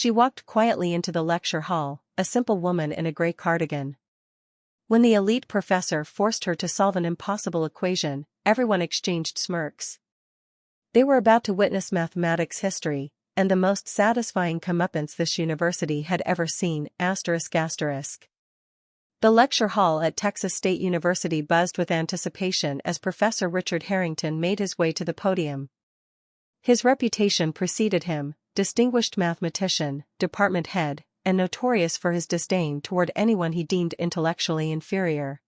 She walked quietly into the lecture hall, a simple woman in a gray cardigan. When the elite professor forced her to solve an impossible equation, everyone exchanged smirks. They were about to witness mathematics history, and the most satisfying comeuppance this university had ever seen, ***. The lecture hall at Texas State University buzzed with anticipation as Professor Richard Harrington made his way to the podium. His reputation preceded him, distinguished mathematician, department head, and notorious for his disdain toward anyone he deemed intellectually inferior.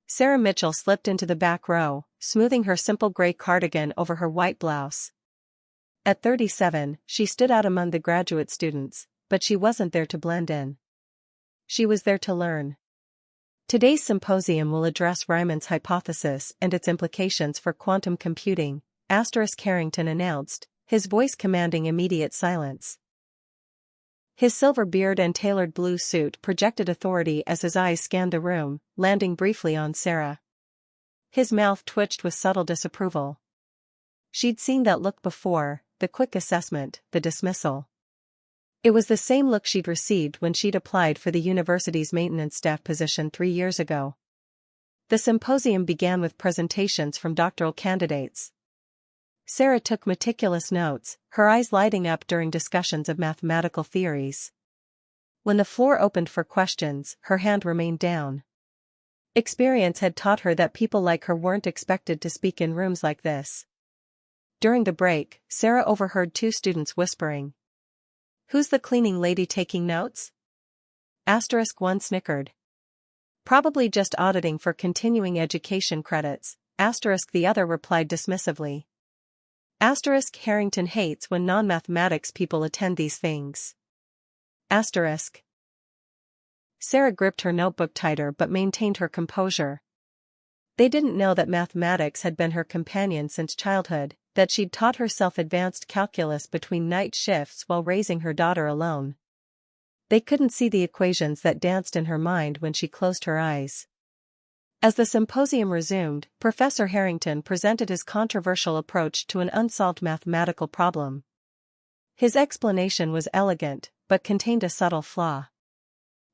Sarah Mitchell slipped into the back row, smoothing her simple gray cardigan over her white blouse. At 37, she stood out among the graduate students, but she wasn't there to blend in. She was there to learn. Today's symposium will address Riemann's hypothesis and its implications for quantum computing, Harrington announced, his voice commanding immediate silence. His silver beard and tailored blue suit projected authority as his eyes scanned the room, landing briefly on Sarah. His mouth twitched with subtle disapproval. She'd seen that look before, the quick assessment, the dismissal. It was the same look she'd received when she'd applied for the university's maintenance staff position 3 years ago. The symposium began with presentations from doctoral candidates. Sarah took meticulous notes, her eyes lighting up during discussions of mathematical theories. When the floor opened for questions, her hand remained down. Experience had taught her that people like her weren't expected to speak in rooms like this. During the break, Sarah overheard 2 students whispering. "Who's the cleaning lady taking notes?" *1 snickered. "Probably just auditing for continuing education credits," the other replied dismissively. Harrington hates when non-mathematics people attend these things. Sarah gripped her notebook tighter but maintained her composure. They didn't know that mathematics had been her companion since childhood, that she'd taught herself advanced calculus between night shifts while raising her daughter alone. They couldn't see the equations that danced in her mind when she closed her eyes. As the symposium resumed, Professor Harrington presented his controversial approach to an unsolved mathematical problem. His explanation was elegant, but contained a subtle flaw.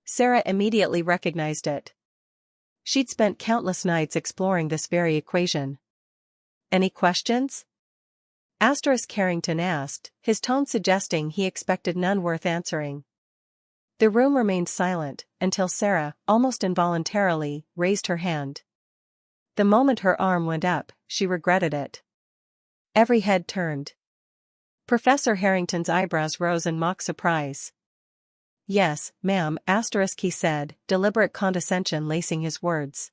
Sarah immediately recognized it. She'd spent countless nights exploring this very equation. "Any questions?" Harrington asked, his tone suggesting he expected none worth answering. The room remained silent, until Sarah, almost involuntarily, raised her hand. The moment her arm went up, she regretted it. Every head turned. Professor Harrington's eyebrows rose in mock surprise. "Yes, ma'am," he said, deliberate condescension lacing his words.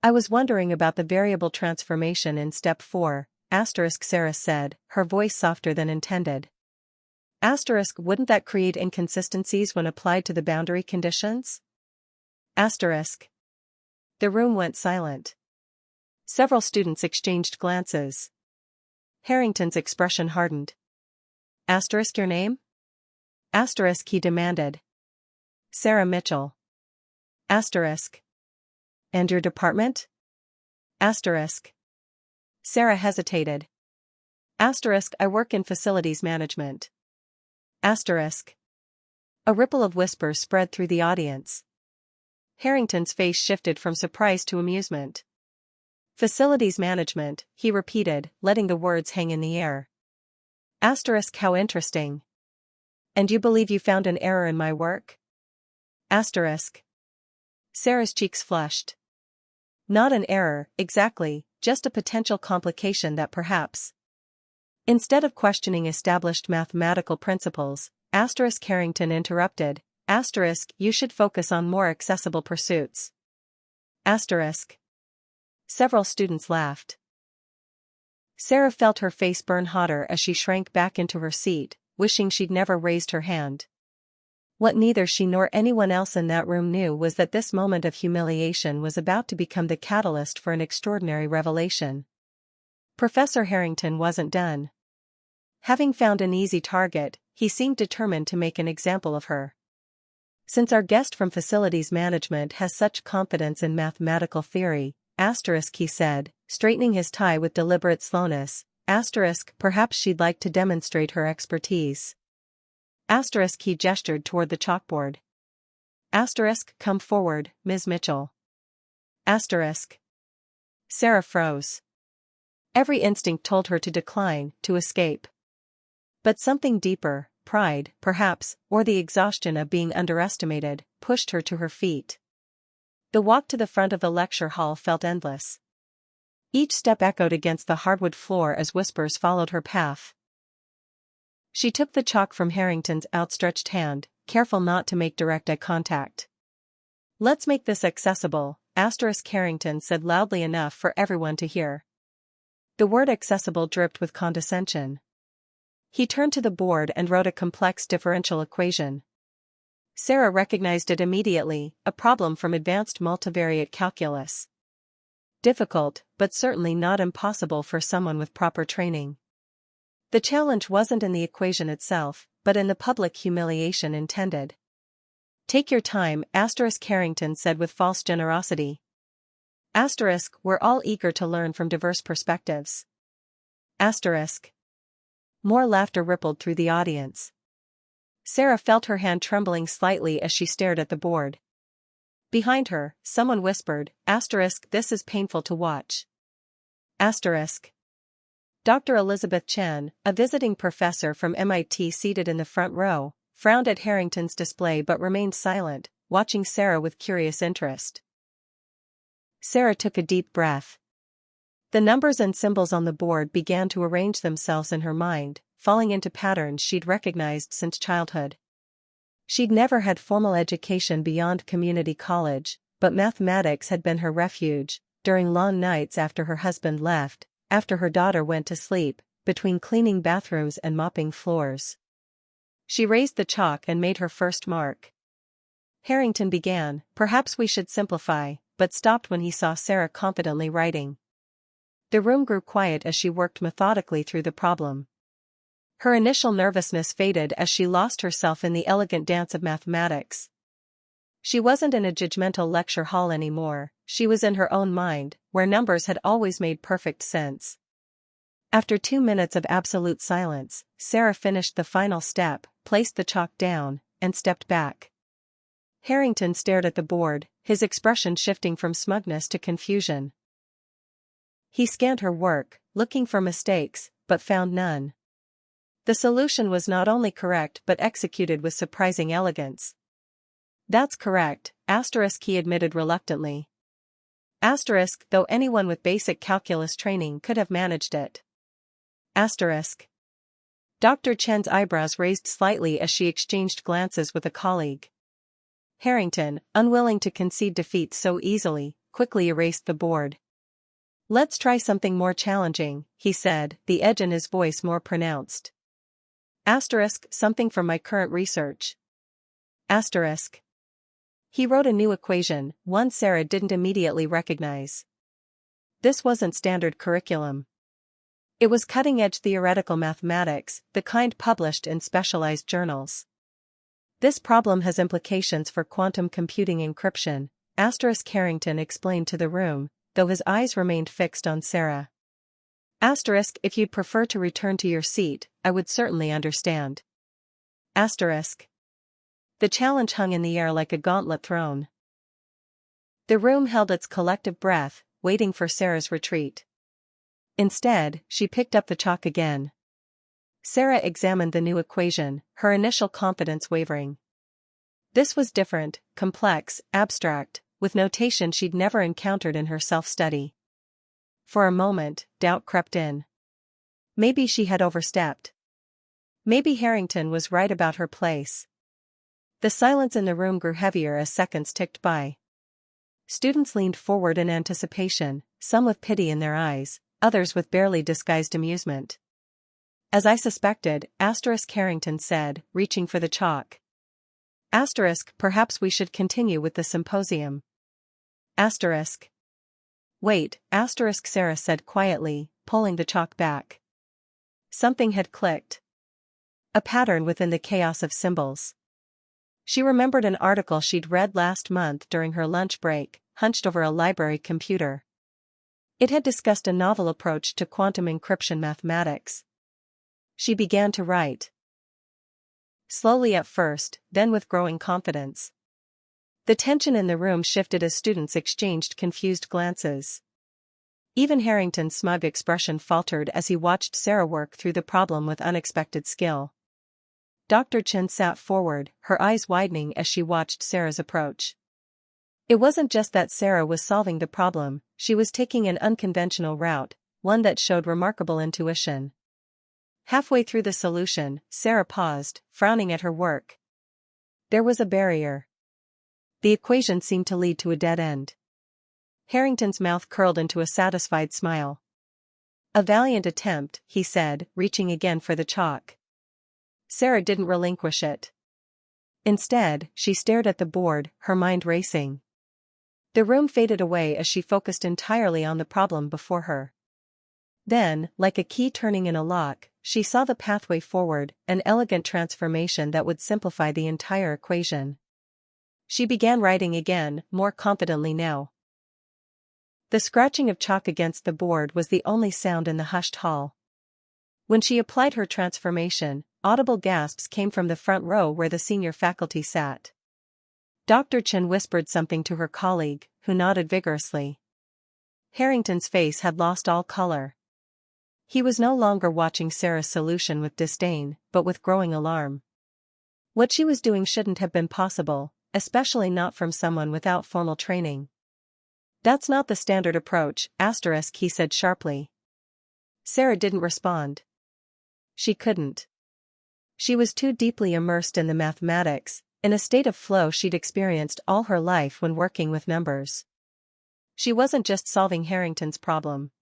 "I was wondering about the variable transformation in step 4, Sarah said, her voice softer than intended. Wouldn't that create inconsistencies when applied to the boundary conditions?" The room went silent. Several students exchanged glances. Harrington's expression hardened. "Your name?" He demanded. "Sarah Mitchell." "And your department?" Sarah hesitated. "I work in facilities management." A ripple of whispers spread through the audience. Harrington's face shifted from surprise to amusement. "Facilities management," he repeated, letting the words hang in the air. How interesting. "And you believe you found an error in my work?" Sarah's cheeks flushed. "Not an error, exactly, just a potential complication that perhaps..." Instead of questioning established mathematical principles, Harrington interrupted, "You should focus on more accessible pursuits." Several students laughed. Sarah felt her face burn hotter as she shrank back into her seat, wishing she'd never raised her hand. What neither she nor anyone else in that room knew was that this moment of humiliation was about to become the catalyst for an extraordinary revelation. Professor Harrington wasn't done. Having found an easy target, he seemed determined to make an example of her. "Since our guest from facilities management has such confidence in mathematical theory," he said, straightening his tie with deliberate slowness, perhaps she'd like to demonstrate her expertise." Asterisk he gestured toward the chalkboard. Asterisk come forward, Ms. Mitchell. Asterisk. Sarah froze. Every instinct told her to decline, to escape. But something deeper, pride, perhaps, or the exhaustion of being underestimated, pushed her to her feet. The walk to the front of the lecture hall felt endless. Each step echoed against the hardwood floor as whispers followed her path. She took the chalk from Harrington's outstretched hand, careful not to make direct eye contact. Let's make this accessible, Harrington said loudly enough for everyone to hear. The word accessible dripped with condescension. He turned to the board and wrote a complex differential equation. Sarah recognized it immediately, a problem from advanced multivariate calculus. Difficult, but certainly not impossible for someone with proper training. The challenge wasn't in the equation itself, but in the public humiliation intended. Take your time, Harrington said with false generosity. We're all eager to learn from diverse perspectives. More laughter rippled through the audience. Sarah felt her hand trembling slightly as she stared at the board. Behind her, someone whispered, this is painful to watch. Dr. Elizabeth Chen, a visiting professor from MIT seated in the front row, frowned at Harrington's display but remained silent, watching Sarah with curious interest. Sarah took a deep breath. The numbers and symbols on the board began to arrange themselves in her mind, falling into patterns she'd recognized since childhood. She'd never had formal education beyond community college, but mathematics had been her refuge, during long nights after her husband left, after her daughter went to sleep, between cleaning bathrooms and mopping floors. She raised the chalk and made her first mark. Harrington began, perhaps we should simplify, but stopped when he saw Sarah confidently writing. The room grew quiet as she worked methodically through the problem. Her initial nervousness faded as she lost herself in the elegant dance of mathematics. She wasn't in a judgmental lecture hall anymore, she was in her own mind, where numbers had always made perfect sense. After 2 minutes of absolute silence, Sarah finished the final step, placed the chalk down, and stepped back. Harrington stared at the board, his expression shifting from smugness to confusion. He scanned her work, looking for mistakes, but found none. The solution was not only correct but executed with surprising elegance. That's correct, he admitted reluctantly. Though anyone with basic calculus training could have managed it. Dr. Chen's eyebrows raised slightly as she exchanged glances with a colleague. Harrington, unwilling to concede defeat so easily, quickly erased the board. Let's try something more challenging, he said, the edge in his voice more pronounced. Something from my current research. He wrote a new equation, one Sarah didn't immediately recognize. This wasn't standard curriculum. It was cutting-edge theoretical mathematics, the kind published in specialized journals. This problem has implications for quantum computing encryption, Harrington explained to the room, though his eyes remained fixed on Sarah. If you'd prefer to return to your seat, I would certainly understand. The challenge hung in the air like a gauntlet thrown. The room held its collective breath, waiting for Sarah's retreat. Instead, she picked up the chalk again. Sarah examined the new equation, her initial confidence wavering. This was different, complex, abstract, with notation she'd never encountered in her self-study. For a moment, doubt crept in. Maybe she had overstepped. Maybe Harrington was right about her place. The silence in the room grew heavier as seconds ticked by. Students leaned forward in anticipation, some with pity in their eyes, others with barely disguised amusement. As I suspected, Harrington said, reaching for the chalk. Perhaps we should continue with the symposium. Wait, Sarah said quietly, pulling the chalk back. Something had clicked. A pattern within the chaos of symbols. She remembered an article she'd read last month during her lunch break, hunched over a library computer. It had discussed a novel approach to quantum encryption mathematics. She began to write. slowly at first, then with growing confidence. The tension in the room shifted as students exchanged confused glances. Even Harrington's smug expression faltered as he watched Sarah work through the problem with unexpected skill. Dr. Chen sat forward, her eyes widening as she watched Sarah's approach. It wasn't just that Sarah was solving the problem, she was taking an unconventional route, one that showed remarkable intuition. Halfway through the solution, Sarah paused, frowning at her work. There was a barrier. The equation seemed to lead to a dead end. Harrington's mouth curled into a satisfied smile. A valiant attempt, he said, reaching again for the chalk. Sarah didn't relinquish it. Instead, she stared at the board, her mind racing. The room faded away as she focused entirely on the problem before her. Then, like a key turning in a lock, she saw the pathway forward, an elegant transformation that would simplify the entire equation. She began writing again, more confidently now. The scratching of chalk against the board was the only sound in the hushed hall. When she applied her transformation, audible gasps came from the front row where the senior faculty sat. Dr. Chen whispered something to her colleague, who nodded vigorously. Harrington's face had lost all color. He was no longer watching Sarah's solution with disdain, but with growing alarm. What she was doing shouldn't have been possible, especially not from someone without formal training. That's not the standard approach, he said sharply. Sarah didn't respond. She couldn't. She was too deeply immersed in the mathematics, in a state of flow she'd experienced all her life when working with numbers. She wasn't just solving Harrington's problem.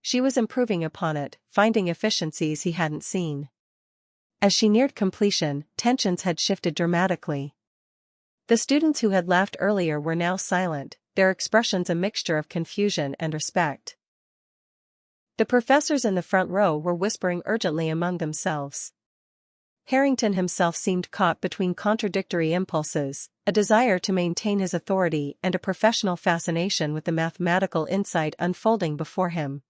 She was improving upon it, finding efficiencies he hadn't seen. As she neared completion, tensions had shifted dramatically. The students who had laughed earlier were now silent, their expressions a mixture of confusion and respect. The professors in the front row were whispering urgently among themselves. Harrington himself seemed caught between contradictory impulses, a desire to maintain his authority and a professional fascination with the mathematical insight unfolding before him.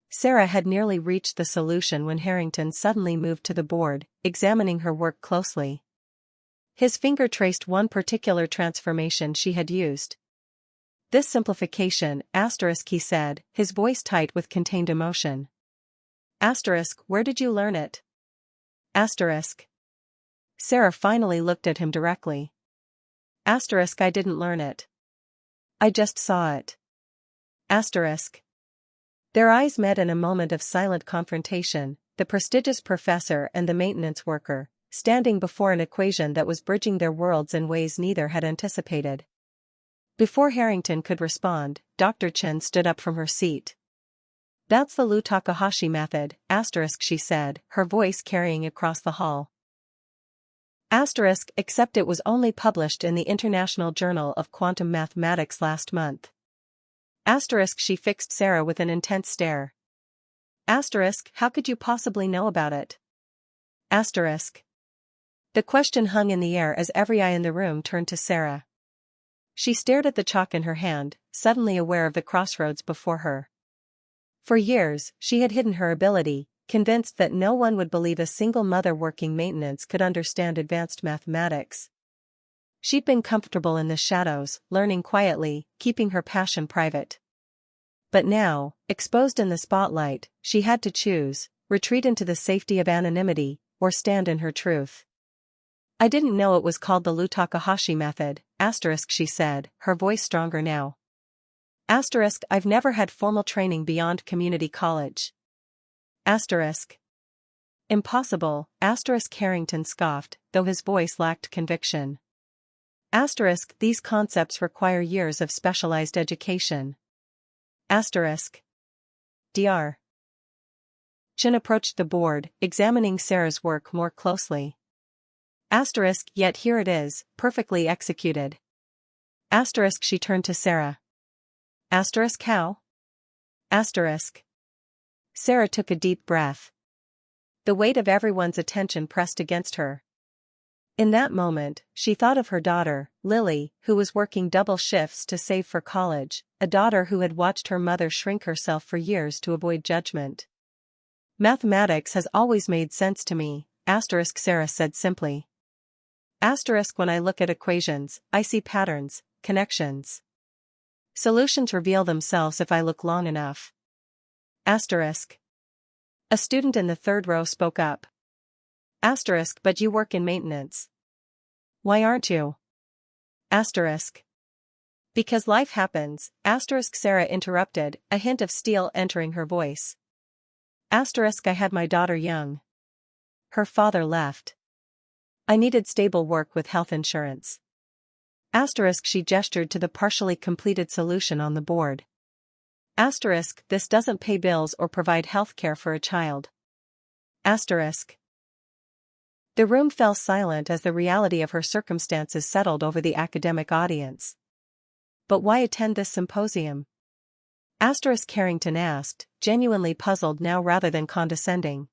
Sarah had nearly reached the solution when Harrington suddenly moved to the board, examining her work closely. His finger traced one particular transformation she had used. This simplification, he said, his voice tight with contained emotion. Where did you learn it? Sarah finally looked at him directly. I didn't learn it. I just saw it. Their eyes met in a moment of silent confrontation, the prestigious professor and the maintenance worker, standing before an equation that was bridging their worlds in ways neither had anticipated. Before Harrington could respond, Dr. Chen stood up from her seat. That's the Lu Takahashi method, she said, her voice carrying across the hall. Except it was only published in the International Journal of Quantum Mathematics last month. She fixed Sarah with an intense stare. How could you possibly know about it? The question hung in the air as every eye in the room turned to Sarah. She stared at the chalk in her hand, suddenly aware of the crossroads before her. For years, she had hidden her ability, convinced that no one would believe a single mother working maintenance could understand advanced mathematics. She'd been comfortable in the shadows, learning quietly, keeping her passion private. But now, exposed in the spotlight, she had to choose, retreat into the safety of anonymity, or stand in her truth. I didn't know it was called the Lu Takahashi method, she said, her voice stronger now. I've never had formal training beyond community college. Impossible, Harrington scoffed, though his voice lacked conviction. These concepts require years of specialized education. Dr. Chen approached the board, examining Sarah's work more closely. Yet here it is, perfectly executed. She turned to Sarah. How? Sarah took a deep breath. The weight of everyone's attention pressed against her. In that moment, she thought of her daughter, Lily, who was working double shifts to save for college, a daughter who had watched her mother shrink herself for years to avoid judgment. Mathematics has always made sense to me, Sarah said simply. When I look at equations, I see patterns, connections. Solutions reveal themselves if I look long enough. Asterisk. A student in the third row spoke up. Asterisk, but you work in maintenance. Why aren't you? Asterisk. Because life happens, asterisk, Sarah interrupted, a hint of steel entering her voice. Asterisk, I had my daughter young. Her father left. I needed stable work with health insurance. Asterisk, she gestured to the partially completed solution on the board. Asterisk, this doesn't pay bills or provide health care for a child. Asterisk. The room fell silent as the reality of her circumstances settled over the academic audience. But why attend this symposium? Asterisk, Carrington asked, genuinely puzzled now rather than condescending.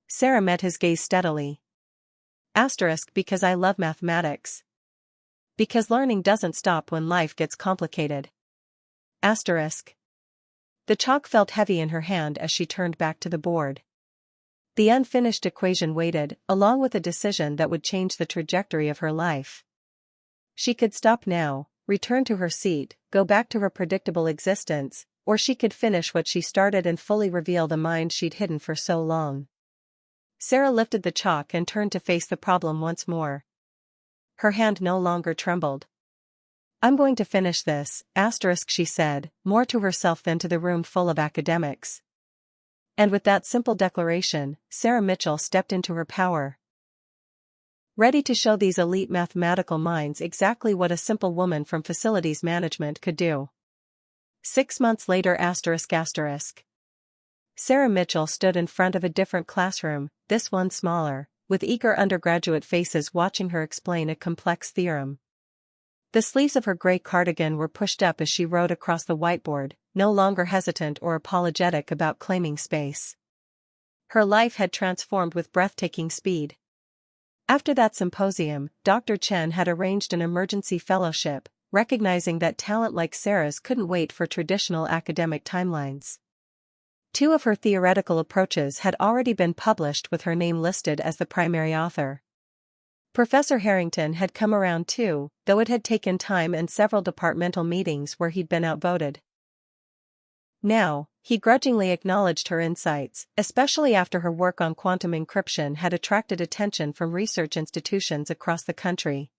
Sarah met his gaze steadily. Asterisk, because I love mathematics. Because learning doesn't stop when life gets complicated. Asterisk. The chalk felt heavy in her hand as she turned back to the board. The unfinished equation waited, along with a decision that would change the trajectory of her life. She could stop now, return to her seat, go back to her predictable existence, or she could finish what she started and fully reveal the mind she'd hidden for so long. Sarah lifted the chalk and turned to face the problem once more. Her hand no longer trembled. I'm going to finish this, asterisk, she said, more to herself than to the room full of academics. And with that simple declaration, Sarah Mitchell stepped into her power. Ready to show these elite mathematical minds exactly what a simple woman from facilities management could do. 6 months later, asterisk. Sarah Mitchell stood in front of a different classroom, this one smaller, with eager undergraduate faces watching her explain a complex theorem. The sleeves of her gray cardigan were pushed up as she wrote across the whiteboard, no longer hesitant or apologetic about claiming space. Her life had transformed with breathtaking speed. After that symposium, Dr. Chen had arranged an emergency fellowship, recognizing that talent like Sarah's couldn't wait for traditional academic timelines. 2 of her theoretical approaches had already been published with her name listed as the primary author. Professor Harrington had come around too, though it had taken time and several departmental meetings where he'd been outvoted. Now, he grudgingly acknowledged her insights, especially after her work on quantum encryption had attracted attention from research institutions across the country.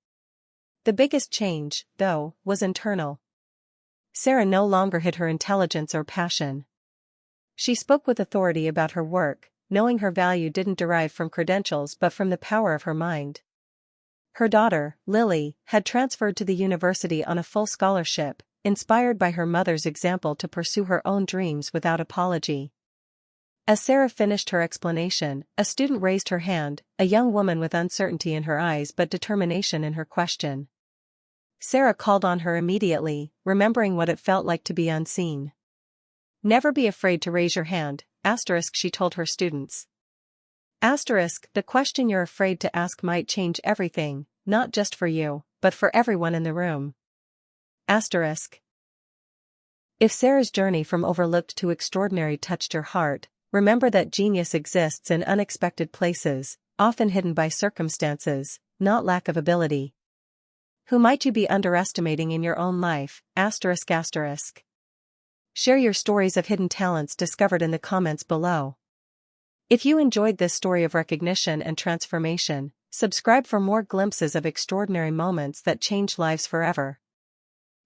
The biggest change, though, was internal. Sarah no longer hid her intelligence or passion. She spoke with authority about her work, knowing her value didn't derive from credentials but from the power of her mind. Her daughter, Lily, had transferred to the university on a full scholarship, inspired by her mother's example to pursue her own dreams without apology. As Sarah finished her explanation, a student raised her hand, a young woman with uncertainty in her eyes but determination in her question. Sarah called on her immediately, remembering what it felt like to be unseen. Never be afraid to raise your hand, asterisk, she told her students. Asterisk, the question you're afraid to ask might change everything, not just for you, but for everyone in the room. Asterisk. If Sarah's journey from overlooked to extraordinary touched your heart, remember that genius exists in unexpected places, often hidden by circumstances, not lack of ability. Who might you be underestimating in your own life? Asterisk. Share your stories of hidden talents discovered in the comments below. If you enjoyed this story of recognition and transformation, subscribe for more glimpses of extraordinary moments that change lives forever.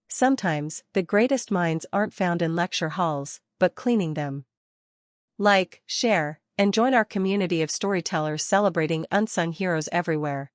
Sometimes, the greatest minds aren't found in lecture halls, but cleaning them. Like, share, and join our community of storytellers celebrating unsung heroes everywhere.